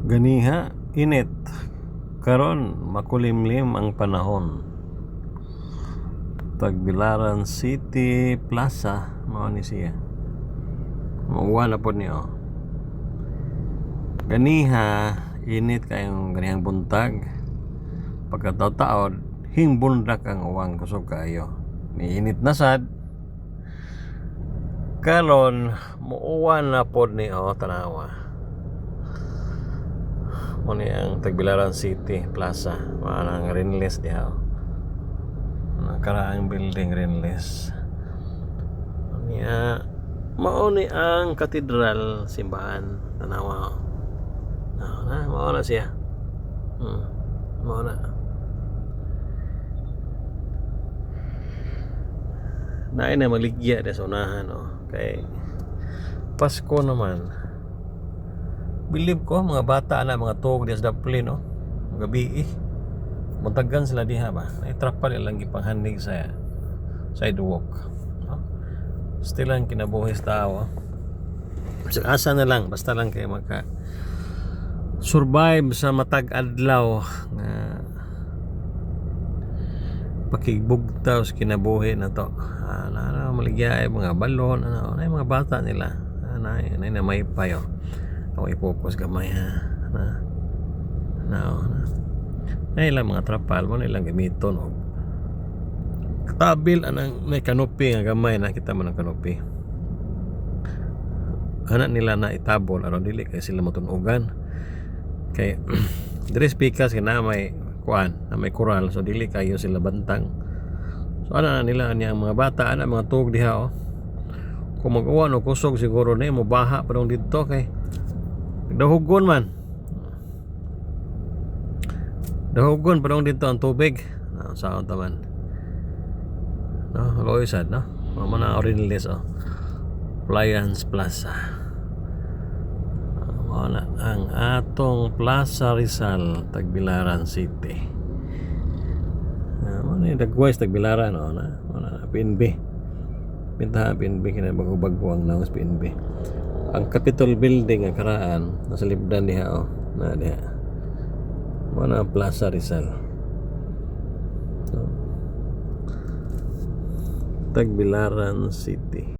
Ganiha init karon, makulimlim ang panahon. Tagbilaran City Plaza mao ni siya. Mauwa na po niyo. Ganiha init kayong ganihang buntag. Pagkataon himbundak ang uwang kusog kayo. Niinit na sad. Karon muuwa na po niyo tanawa. Muna ang Tagbilaran City Plaza, mga Rinles diha, nakaraang building Rinles niya. Mauni ang katedral, simbahan, tanawa na mao na siya. Mao na naay na maligya sa unahan, kay Pasko naman. Believe ko mga bata na mga tuog di sa daplin, gabi muntagan sila diha ba, ay trapal ilang gipanghandig sa sidewalk, still lang kinabuhi sa tao. So, asa na lang, basta lang kayo maka survive sa matag adlaw nga pakigbugtaw sa kinabuhi na to. Maligya ay mga balon, ay mga bata nila, na may payo. Ako i-focus gamay na ilang mga trapal mo ilang gamiton o katabil anang may kanopi nga gamay. Nakita mo ng kanopi, anak nila na itabol aron dili kay sila matunugan kay dress pikas na may kuan na may kural, so dili kayo sila bantang. So ana nila niya mga bata, ana mga tuog diha, kung mag-uwan o kusog siguro na mo baha pa dong dito kay dahugon pa dong dito ang tubig. Saan taman loisad mamana Rinles Pliance Plaza. Muna ang atong Plaza Rizal, Tagbilaran City. Muna yung dagwais Tagbilaran, muna PNB pintahan PNB kinabag-bago ang naos PNB. Ang Capitol Building ang karaan nasa libdan diha, na diha muna Plaza Rizal, Tagbilaran City.